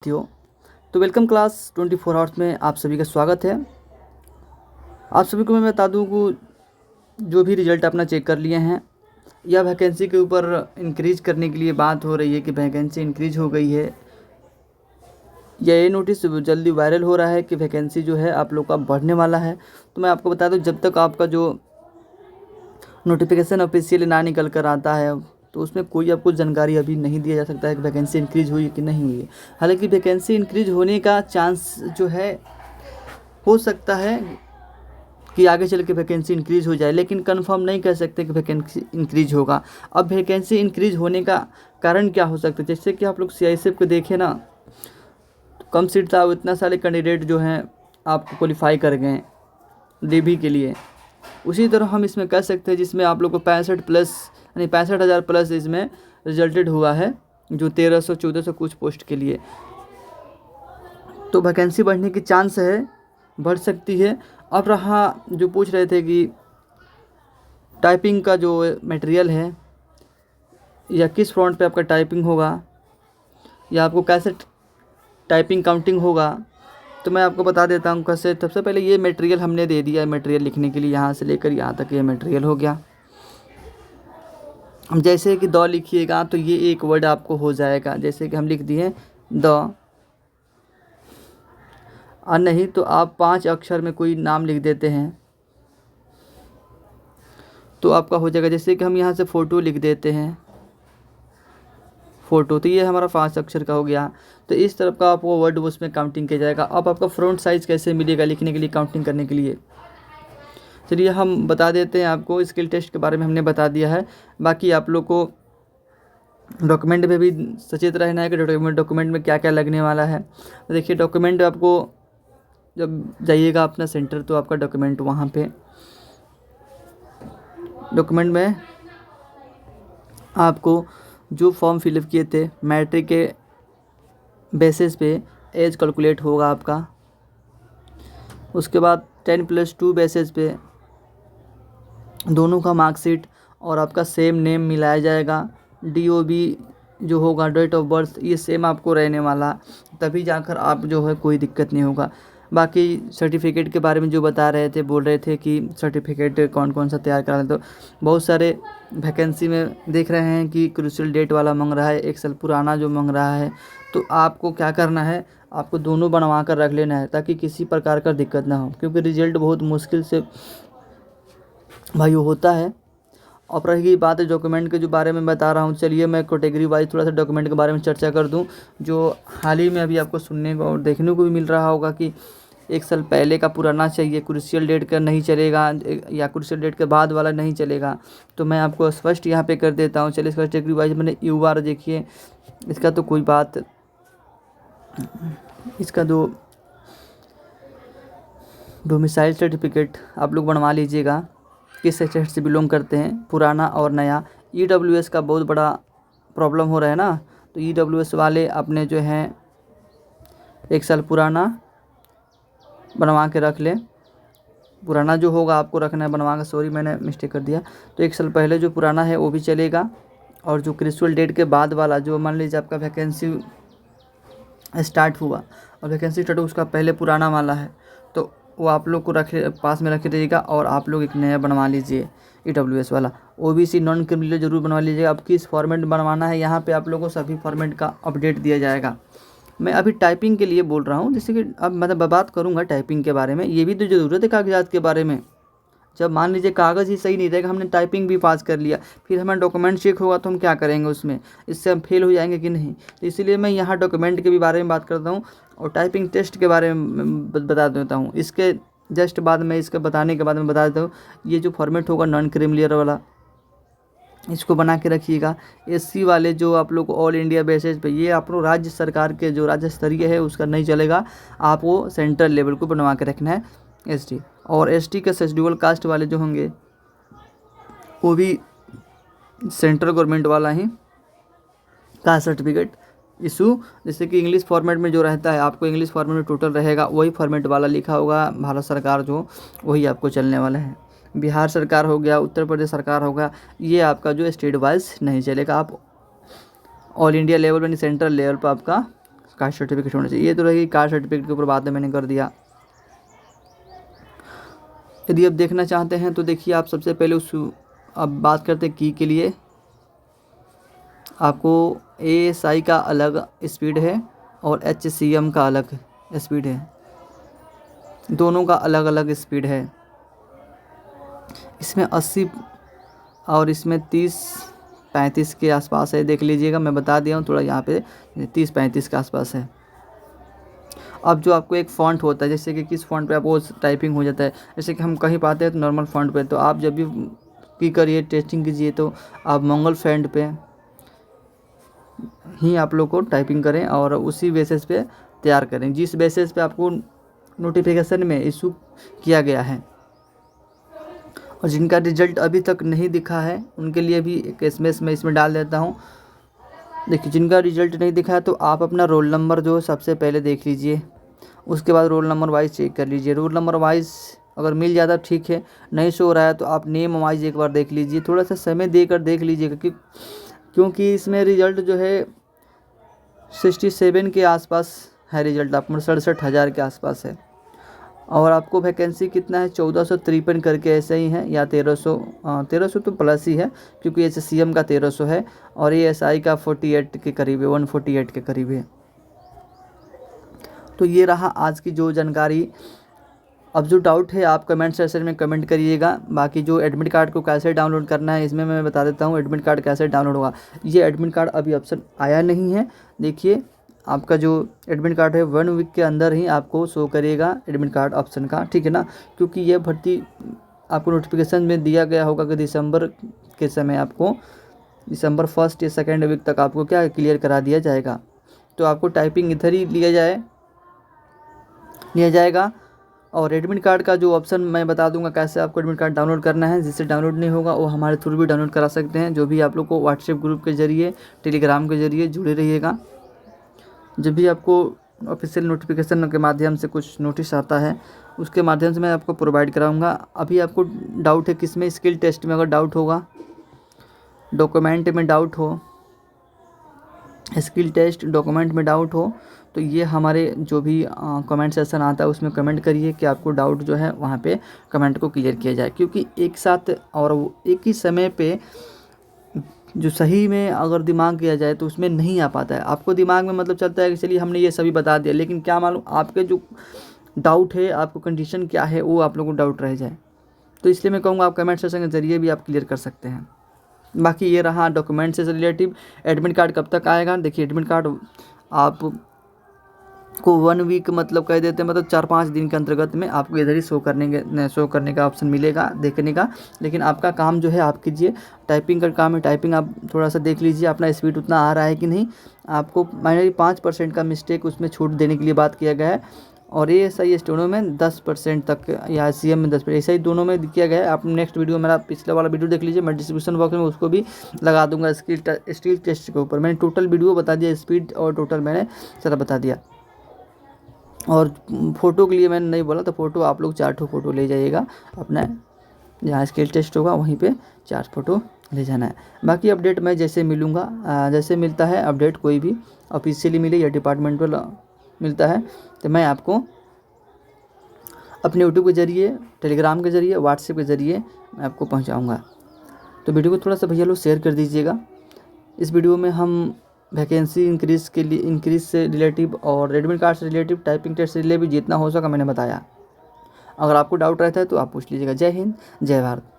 साथियों, तो welcome class 24 hours में आप सभी का स्वागत है। आप सभी को मैं बता दूं कि जो भी रिजल्ट अपना चेक कर लिए हैं या वैकेंसी के ऊपर इंक्रीज करने के लिए बात हो रही है कि वैकेंसी इंक्रीज हो गई है या ये नोटिस जल्दी वायरल हो रहा है कि वैकेंसी जो है आप लोग का बढ़ने वाला है। तो मैं आपको बता दूं, जब तक आपका जो नोटिफिकेशन ऑफिशियल ना निकल कर आता है तो उसमें कोई आपको जानकारी अभी नहीं दिया जा सकता है कि वैकेंसी इंक्रीज़ हुई कि नहीं हुई है। हालांकि वैकेंसी इंक्रीज होने का चांस जो है हो सकता है कि आगे चल के वैकेंसी इंक्रीज हो जाए, लेकिन कंफर्म नहीं कह सकते कि वैकेंसी इंक्रीज होगा। अब वैकेंसी इंक्रीज होने का कारण क्या हो सकता है? जैसे कि आप लोग CISF को देखें ना, तो कम सीट था, इतना सारे कैंडिडेट जो हैं आपको क्वालिफाई कर गए DB के लिए। उसी तरह हम इसमें कह सकते हैं जिसमें आप लोग को 65 प्लस यानी 65,000 प्लस इसमें रिजल्टेड हुआ है, जो 1300-1400 कुछ पोस्ट के लिए। तो वैकेंसी बढ़ने की चांस है, बढ़ सकती है। अब रहा जो पूछ रहे थे कि टाइपिंग का जो मटेरियल है या किस फ्रंट पे आपका टाइपिंग होगा या आपको कैसे टाइपिंग काउंटिंग होगा, तो मैं आपको बता देता हूँ कैसे। सबसे पहले ये मटेरियल हमने दे दिया है, मटेरियल लिखने के लिए यहाँ से लेकर यहाँ तक ये मटेरियल हो गया। हम जैसे कि द लिखिएगा तो ये एक वर्ड आपको हो जाएगा, जैसे कि हम लिख दिए द, और नहीं तो आप 5 अक्षर में कोई नाम लिख देते हैं तो आपका हो जाएगा। जैसे कि हम यहाँ से फ़ोटो लिख देते हैं, फ़ोटो, तो ये हमारा 5 अक्षर का हो गया। तो इस तरफ का आपको वर्ड उसमें काउंटिंग किया जाएगा। अब आपका फ्रंट साइज़ कैसे मिलेगा लिखने के लिए, काउंटिंग करने के लिए, चलिए हम बता देते हैं आपको। स्किल टेस्ट के बारे में हमने बता दिया है। बाकी आप लोग को डॉक्यूमेंट में भी सचेत रहना है कि डॉक्यूमेंट में क्या क्या लगने वाला है। तो देखिए, डॉक्यूमेंट आपको जब जाइएगा अपना सेंटर तो आपका डॉक्यूमेंट वहाँ पे डॉक्यूमेंट में आपको जो फॉर्म फिलअप किए थे मैट्रिक के बेसिस पे एज कैलकुलेट होगा आपका। उसके बाद 10+2 बेसिस पे दोनों का मार्कशीट और आपका सेम नेम मिलाया जाएगा। DOB जो होगा, डेट ऑफ बर्थ, ये सेम आपको रहने वाला, तभी जाकर आप जो है कोई दिक्कत नहीं होगा। बाकी सर्टिफिकेट के बारे में जो बता रहे थे, बोल रहे थे कि सर्टिफिकेट कौन कौन सा तैयार करा, तो बहुत सारे वैकेंसी में देख रहे हैं कि क्रूशियल डेट वाला मांग रहा है, 1 साल पुराना जो मांग रहा है। तो आपको क्या करना है, आपको दोनों बनवा कर रख लेना है ताकि किसी प्रकार का दिक्कत ना हो, क्योंकि रिजल्ट बहुत मुश्किल से भाई होता है। और रही बात डॉक्यूमेंट के जो बारे में बता रहा हूँ, चलिए मैं कैटेगरी वाइज थोड़ा सा डॉक्यूमेंट के बारे में चर्चा कर दूँ। जो हाल ही में अभी आपको सुनने को और देखने को भी मिल रहा होगा कि 1 साल पहले का पुराना चाहिए, क्रूशियल डेट का नहीं चलेगा या क्रूशियल डेट के बाद वाला नहीं चलेगा। तो मैं आपको स्पष्ट यहाँ पे कर देता हूँ। चलिए कैटेगरी वाइज मैंने UR देखिए, इसका तो कोई बात, इसका दो डोमिसाइल सर्टिफिकेट आप लोग बनवा लीजिएगा, किस स्टेट से बिलोंग करते हैं, पुराना और नया। EWS का बहुत बड़ा प्रॉब्लम हो रहा है ना, तो EWS वाले अपने जो हैं 1 साल पुराना बनवा के रख लें। पुराना जो होगा आपको रखना है बनवा के, सॉरी मैंने मिस्टेक कर दिया। तो 1 साल पहले जो पुराना है वो भी चलेगा, और जो क्रूशियल डेट के बाद वाला, जो मान लीजिए आपका वैकेंसी स्टार्ट हुआ और वैकेंसी स्टार्ट उसका पहले पुराना वाला है, तो वो आप लोग को पास में रख दीजिएगा और आप लोग एक नया बनवा लीजिए EWS वाला। OBC नॉन क्रिमिनल जरूर बनवा लीजिएगा। अब किस फॉर्मेट में बनवाना है, यहाँ पे आप लोगों को सभी फॉर्मेट का अपडेट दिया जाएगा। मैं अभी टाइपिंग के लिए बोल रहा हूँ, जैसे कि अब मैं बात करूँगा टाइपिंग के बारे में। ये भी तो ज़रूरत है कागजात के बारे में। जब मान लीजिए कागज़ ही सही नहीं रहेगा, हमने टाइपिंग भी पास कर लिया, फिर हमारा डॉक्यूमेंट चेक होगा तो हम क्या करेंगे उसमें, इससे हम फेल हो जाएंगे कि नहीं। तो इसीलिए मैं यहाँ डॉक्यूमेंट के भी बारे में बात करता हूँ और टाइपिंग टेस्ट के बारे में बता देता हूँ। इसके जस्ट बाद में, इसके बताने के बाद में बता देता हूँ, ये जो फॉर्मेट होगा नॉन क्रिमिनल वाला, इसको बना के रखिएगा। SC वाले जो आप लोग ऑल इंडिया बेसिस पे, ये आप लोग राज्य सरकार के जो राज्य स्तरीय है उसका नहीं चलेगा, आपको सेंट्रल लेवल को बनवा के रखना है ST। और ST के शेड्यूल कास्ट वाले जो होंगे वो भी सेंट्रल गवर्नमेंट वाला ही कास्ट सर्टिफिकेट इशू, जैसे कि इंग्लिश फॉर्मेट में जो रहता है, आपको इंग्लिश फॉर्मेट में टोटल रहेगा वही फॉर्मेट वाला लिखा होगा, भारत सरकार जो, वही आपको चलने वाला है। बिहार सरकार हो गया, उत्तर प्रदेश सरकार होगा, ये आपका जो स्टेट वाइज नहीं चलेगा। आप ऑल इंडिया लेवल पर, सेंट्रल लेवल पर आपका कास्ट सर्टिफिकेट होना चाहिए। ये तो रहेगी कास्ट सर्टिफिकेट के ऊपर बात है, मैंने कर दिया। यदि आप देखना चाहते हैं तो देखिए, आप सबसे पहले अब बात करते हैं की के लिए। आपको ASI का अलग स्पीड है और HCM का अलग स्पीड है, दोनों का अलग अलग स्पीड है। इसमें 80 और इसमें 30-35 के आसपास है, देख लीजिएगा, मैं बता दिया हूँ थोड़ा, यहाँ पे 30-35 के आसपास है। अब जो आपको एक फ़ॉन्ट होता है, जैसे कि किस फ़ॉन्ट पे आपको टाइपिंग हो जाता है, जैसे कि हम कहीं पाते हैं तो नॉर्मल फ़ॉन्ट पे, तो आप जब भी की करिए टेस्टिंग कीजिए तो आप मंगल फ़ॉन्ट पे ही आप लोग को टाइपिंग करें और उसी बेसिस पे तैयार करें, जिस बेसिस पे आपको नोटिफिकेशन में इशू किया गया है। और जिनका रिजल्ट अभी तक नहीं दिखा है उनके लिए भी एक SMS मैं इसमें डाल देता हूँ। देखिए, जिनका रिजल्ट नहीं दिखा है तो आप अपना रोल नंबर जो सबसे पहले देख लीजिए, उसके बाद रोल नंबर वाइज चेक कर लीजिए। रोल नंबर वाइज अगर मिल जाता ठीक है, नहीं शो रहा है तो आप नेम वाइज एक बार देख लीजिए, थोड़ा सा समय देकर देख लीजिएगा, क्योंकि इसमें रिज़ल्ट जो है 67 के आसपास है रिज़ल्ट, आप 67,000 के आसपास है। और आपको वैकेंसी कितना है, 1453 करके ऐसे ही है, या 1300 तो प्लस ही है, क्योंकि HCM का 1300 है और ASI का 48 के करीब है, 148 के करीब है। तो ये रहा आज की जो जानकारी। अब जो डाउट है आप कमेंट सेक्शन में कमेंट करिएगा। बाकी जो एडमिट कार्ड को कैसे डाउनलोड करना है इसमें मैं बता देता हूँ, एडमिट कार्ड कैसे डाउनलोड होगा। ये एडमिट कार्ड अभी ऑप्शन आया नहीं है, देखिए आपका जो एडमिट कार्ड है 1 वीक के अंदर ही आपको शो करेगा एडमिट कार्ड ऑप्शन का, ठीक है ना, क्योंकि ये भर्ती आपको नोटिफिकेशन में दिया गया होगा कि दिसंबर के समय आपको दिसंबर 1 या 2 वीक तक आपको क्या क्लियर करा दिया जाएगा। तो आपको टाइपिंग इधर ही लिया जाएगा। और एडमिट कार्ड का जो ऑप्शन मैं बता दूंगा कैसे आपको एडमिट कार्ड डाउनलोड करना है। जिससे डाउनलोड नहीं होगा वो हमारे थ्रू भी डाउनलोड करा सकते हैं, जो भी आप लोग को व्हाट्सएप ग्रुप के ज़रिए, टेलीग्राम के ज़रिए जुड़े रहिएगा। जब भी आपको ऑफिशियल नोटिफिकेशन के माध्यम से कुछ नोटिस आता है उसके माध्यम से मैं आपको प्रोवाइड कराऊंगा। अभी आपको डाउट है किसमें, स्किल टेस्ट में अगर डाउट होगा, डॉक्यूमेंट में डाउट हो, स्किल टेस्ट डॉक्यूमेंट में डाउट हो, तो ये हमारे जो भी कमेंट सेक्शन आता है उसमें कमेंट करिए कि आपको डाउट जो है वहाँ पे कमेंट को क्लियर किया जाए। क्योंकि एक साथ और एक ही समय पे जो सही में अगर दिमाग किया जाए तो उसमें नहीं आ पाता है। आपको दिमाग में मतलब चलता है कि चलिए हमने ये सभी बता दिया, लेकिन क्या मालूम आपके जो डाउट है, आपको कंडीशन क्या है, वो आप लोगों को डाउट रह जाए। तो इसलिए मैं कहूँगा आप कमेंट सेक्शन के ज़रिए भी आप क्लियर कर सकते हैं। बाकी ये रहा डॉक्यूमेंट से रिलेटिव। एडमिट कार्ड कब तक आएगा, देखिए एडमिट कार्ड आप को 1 वीक मतलब कह देते हैं, मतलब 4-5 दिन के अंतर्गत में आपको इधर ही शो करने का ऑप्शन मिलेगा देखने का। लेकिन आपका काम जो है आप कीजिए, टाइपिंग का काम है, टाइपिंग आप थोड़ा सा देख लीजिए अपना स्पीड उतना आ रहा है कि नहीं। आपको माइनली 5% का मिस्टेक उसमें छूट देने के लिए बात किया गया है। और ASI स्टेनो में 10% तक, या CM में 10%, ऐसा ही दोनों में किया गया है। आप नेक्स्ट वीडियो, मेरा पिछला वाला वीडियो देख लीजिए, मैं डिस्क्रिप्शन बॉक्स में उसको भी लगा दूंगा। स्किल टेस्ट के ऊपर मैंने टोटल वीडियो बता दिया, स्पीड और टोटल मैंने सारा बता दिया। और फ़ोटो के लिए मैंने नहीं बोला, तो फ़ोटो आप लोग 4 फ़ोटो ले जाइएगा अपना, जहाँ स्किल टेस्ट होगा वहीं पे 4 फ़ोटो ले जाना है। बाकी अपडेट मैं जैसे मिलूँगा, जैसे मिलता है अपडेट, कोई भी ऑफिशियली मिले या डिपार्टमेंटल मिलता है, तो मैं आपको अपने यूट्यूब के ज़रिए, टेलीग्राम के ज़रिए, व्हाट्सएप के ज़रिए मैं आपको पहुँचाऊँगा। तो वीडियो को थोड़ा सा भैया लोग शेयर कर दीजिएगा। इस वीडियो में हम वैकेंसी इंक्रीज़ से रिलेटिव और एडमिट कार्ड से रिलेटिव, टाइपिंग टेस्ट से रिलेटिव जितना हो सका मैंने बताया। अगर आपको डाउट रहता है तो आप पूछ लीजिएगा। जय हिंद, जय भारत।